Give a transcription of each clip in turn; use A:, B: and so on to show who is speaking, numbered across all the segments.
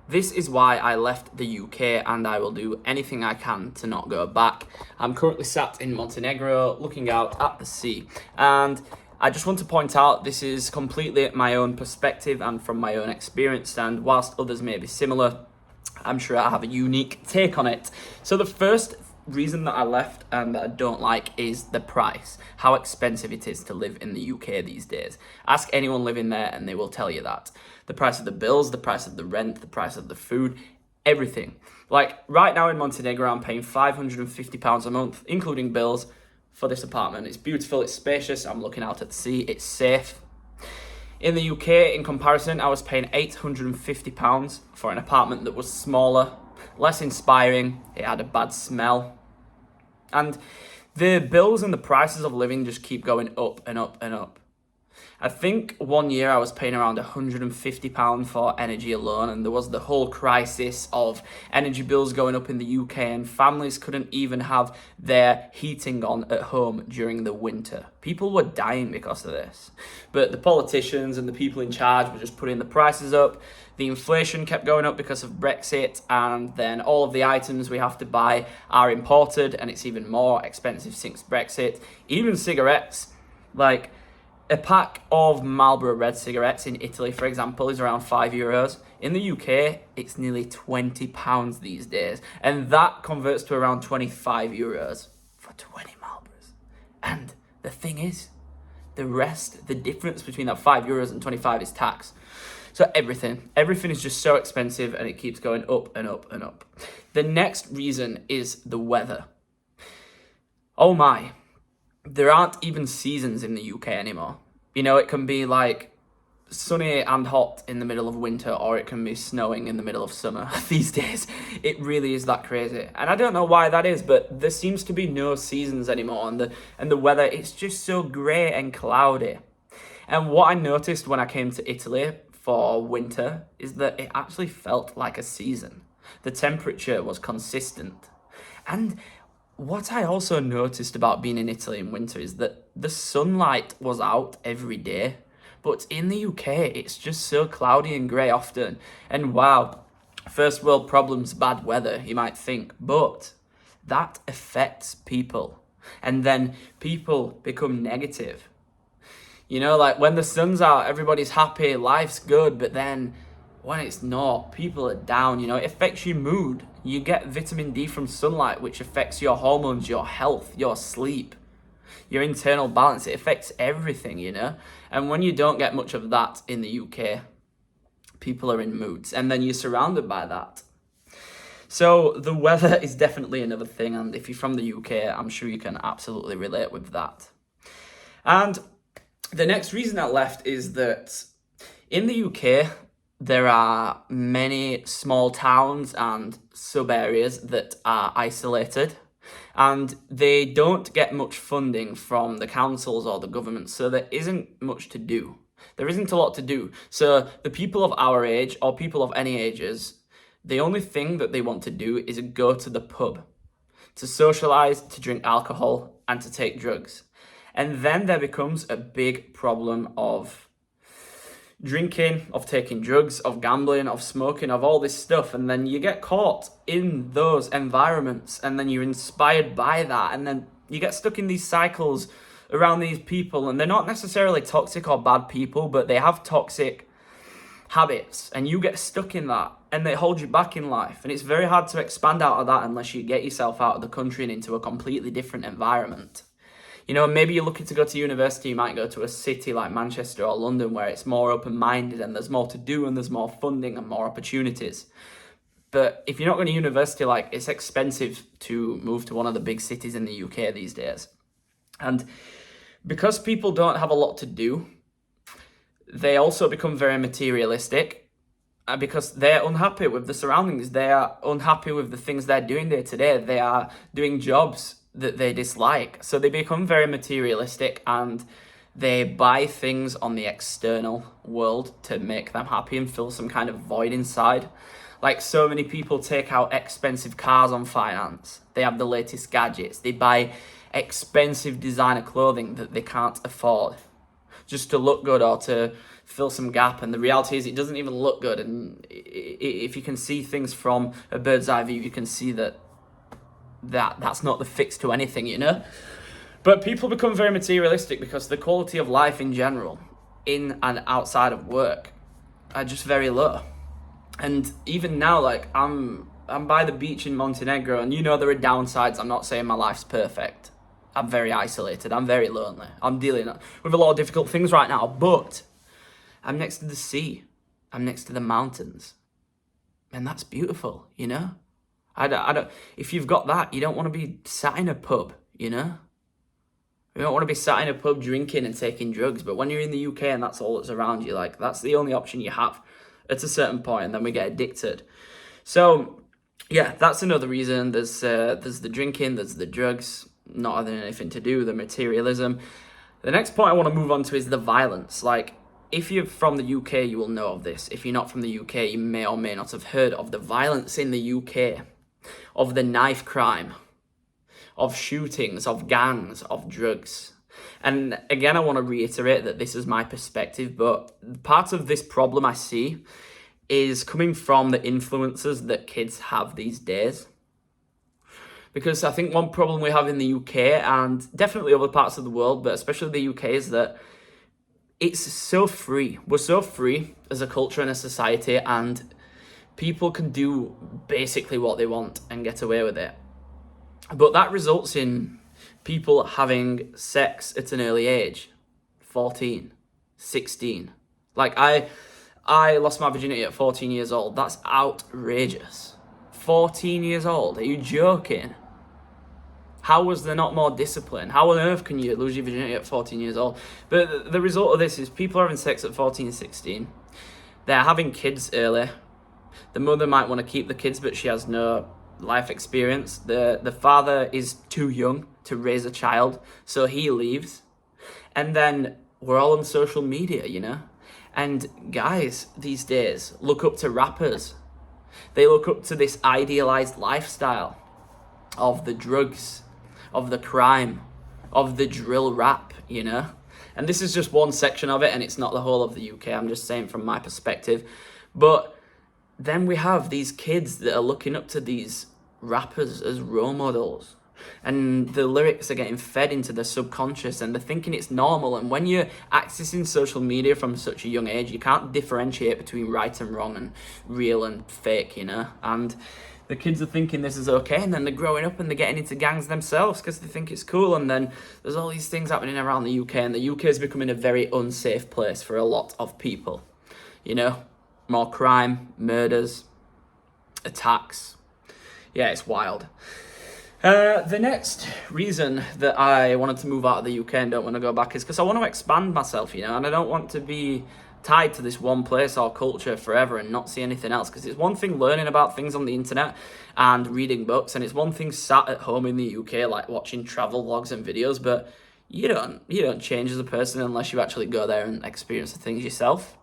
A: This is why I left the UK, and I will do anything I can to not go back. I'm currently sat in Montenegro looking out at the sea, and I just want to point out this is completely my own perspective and from my own experience, and whilst others may be similar, I'm sure I have a unique take on it. So the first reason that I left and that I don't like is the price, how expensive it is to live in the UK these days. Ask anyone living there and they will tell you that. The price of the bills, the price of the rent, the price of the food, everything. Like right now in Montenegro, I'm paying £550 a month, including bills, for this apartment. It's beautiful, it's spacious, I'm looking out at the sea, it's safe. In the UK, in comparison, I was paying £850 for an apartment that was smaller, less inspiring, it had a bad smell. And the bills and the prices of living just keep going up and up and up. I think one year I was paying around £150 for energy alone, and there was the whole crisis of energy bills going up in the UK, and families couldn't even have their heating on at home during the winter. People were dying because of this. But the politicians and the people in charge were just putting the prices up. The inflation kept going up because of Brexit, and then all of the items we have to buy are imported, and it's even more expensive since Brexit. Even cigarettes, like a pack of Marlboro Red cigarettes in Italy, for example, is around €5. In the UK, it's nearly £20 these days. And that converts to around €25 for 20 Marlboros. And the thing is, the difference between that €5 and 25 is tax. So everything is just so expensive, and it keeps going up and up and up. The next reason is the weather. Oh my. There aren't even seasons in the UK anymore. You know, it can be like sunny and hot in the middle of winter, or it can be snowing in the middle of summer these days. It really is that crazy. And I don't know why that is, but there seems to be no seasons anymore, and the weather, it's just so grey and cloudy. And what I noticed when I came to Italy for winter is that it actually felt like a season. The temperature was consistent. And what I also noticed about being in Italy in winter is that the sunlight was out every day, but in the UK, it's just so cloudy and grey often. And wow, first world problems, bad weather, you might think, but that affects people. And then people become negative. You know, like when the sun's out, everybody's happy, life's good, but then when it's not, people are down, you know, it affects your mood. You get vitamin D from sunlight, which affects your hormones, your health, your sleep, your internal balance. It affects everything, you know. And when you don't get much of that in the UK, people are in moods, and then you're surrounded by that. So the weather is definitely another thing, and if you're from the UK, I'm sure you can absolutely relate with that. And the next reason I left is that in the UK, there are many small towns and sub areas that are isolated, and they don't get much funding from the councils or the government, so there isn't much to do. There isn't a lot to do. So the people of our age, or people of any ages, the only thing that they want to do is go to the pub, to socialise, to drink alcohol, and to take drugs. And then there becomes a big problem of drinking, of taking drugs, of gambling, of smoking, of all this stuff, and then you get caught in those environments, and then you're inspired by that, and then you get stuck in these cycles around these people, and they're not necessarily toxic or bad people, but they have toxic habits, and you get stuck in that, and they hold you back in life, and it's very hard to expand out of that unless you get yourself out of the country and into a completely different environment. You know, maybe you're looking to go to university, you might go to a city like Manchester or London where it's more open-minded and there's more to do and there's more funding and more opportunities. But if you're not going to university, like, it's expensive to move to one of the big cities in the UK these days. And because people don't have a lot to do, they also become very materialistic, because they're unhappy with the surroundings. They are unhappy with the things they're doing day to day. They are doing jobs that they dislike. So they become very materialistic, and they buy things on the external world to make them happy and fill some kind of void inside. Like, so many people take out expensive cars on finance. They have the latest gadgets. They buy expensive designer clothing that they can't afford just to look good or to fill some gap, and the reality is it doesn't even look good. And if you can see things from a bird's eye view, you can see that's not the fix to anything, you know. But people become very materialistic because the quality of life in general, in and outside of work, are just very low. And even now, like, I'm by the beach in Montenegro, and you know there are downsides. I'm not saying my life's perfect. I'm very isolated. I'm very lonely. I'm dealing with a lot of difficult things right now, but I'm next to the sea. I'm next to the mountains. And that's beautiful, you know? I don't, if you've got that, you don't want to be sat in a pub, you know? You don't want to be sat in a pub drinking and taking drugs, but when you're in the UK and that's all that's around you, like, that's the only option you have at a certain point, and then we get addicted. So, yeah, that's another reason. There's the drinking, there's the drugs, not having anything to do, the materialism. The next point I want to move on to is the violence. Like, if you're from the UK, you will know of this. If you're not from the UK, you may or may not have heard of the violence in the UK, of the knife crime, of shootings, of gangs, of drugs. And again, I want to reiterate that this is my perspective, but part of this problem I see is coming from the influences that kids have these days. Because I think one problem we have in the UK, and definitely other parts of the world, but especially the UK, is that it's so free. We're so free as a culture and a society, and people can do basically what they want and get away with it. But that results in people having sex at an early age, 14, 16. Like, I lost my virginity at 14 years old. That's outrageous. 14 years old? Are you joking? How was there not more discipline? How on earth can you lose your virginity at 14 years old? But the result of this is people are having sex at 14, 16. They're having kids early. The mother might want to keep the kids, but she has no life experience. The father is too young to raise a child, so he leaves. And then we're all on social media, you know? And guys these days look up to rappers. They look up to this idealized lifestyle of the drugs, of the crime, of the drill rap, you know? And this is just one section of it, and it's not the whole of the UK. I'm just saying from my perspective. But then we have these kids that are looking up to these rappers as role models, and the lyrics are getting fed into their subconscious, and they're thinking it's normal. And when you're accessing social media from such a young age, you can't differentiate between right and wrong and real and fake, you know? And the kids are thinking this is okay, and then they're growing up and they're getting into gangs themselves because they think it's cool. And then there's all these things happening around the UK, and the UK is becoming a very unsafe place for a lot of people, you know? More crime, murders, attacks. Yeah, it's wild. The next reason that I wanted to move out of the UK and don't want to go back is because I want to expand myself, you know, and I don't want to be tied to this one place or culture forever and not see anything else. Because it's one thing learning about things on the internet and reading books, and it's one thing sat at home in the UK, like watching travel vlogs and videos, but you don't change as a person unless you actually go there and experience the things yourself.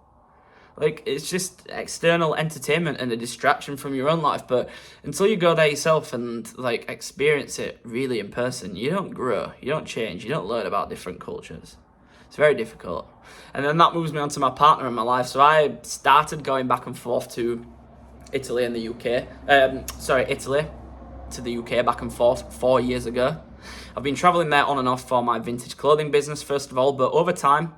A: Like, it's just external entertainment and a distraction from your own life. But until you go there yourself and, like, experience it really in person, you don't grow, you don't change, you don't learn about different cultures. It's very difficult. And then that moves me on to my partner in my life. So I started going back and forth to Italy and the UK. Italy to the UK back and forth 4 years ago. I've been traveling there on and off for my vintage clothing business, first of all, but over time,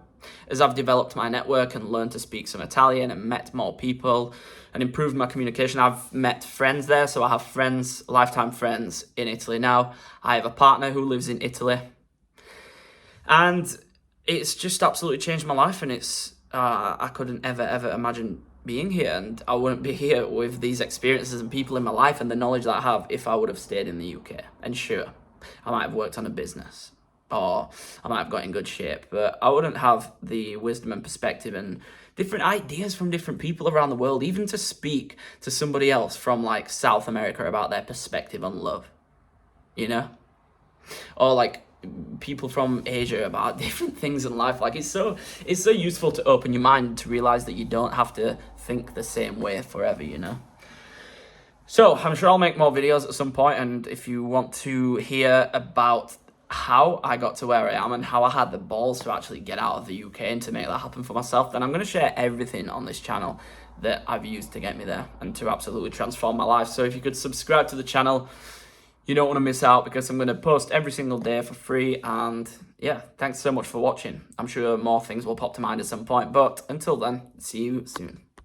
A: as I've developed my network and learned to speak some Italian and met more people and improved my communication, I've met friends there. So I have friends, lifetime friends in Italy now. I have a partner who lives in Italy. And it's just absolutely changed my life. And it's I couldn't ever imagine being here. And I wouldn't be here with these experiences and people in my life and the knowledge that I have if I would have stayed in the UK. And sure, I might have worked on a business, or I might have got in good shape, but I wouldn't have the wisdom and perspective and different ideas from different people around the world, even to speak to somebody else from, like, South America about their perspective on love, you know? Or, like, people from Asia about different things in life. Like, it's so useful to open your mind to realize that you don't have to think the same way forever, you know? So I'm sure I'll make more videos at some point, and if you want to hear about how I got to where I am and how I had the balls to actually get out of the UK and to make that happen for myself, then I'm going to share everything on this channel that I've used to get me there and to absolutely transform my life. So if you could subscribe to the channel, you don't want to miss out, because I'm going to post every single day for free. And yeah, thanks so much for watching. I'm sure more things will pop to mind at some point, but until then, see you soon.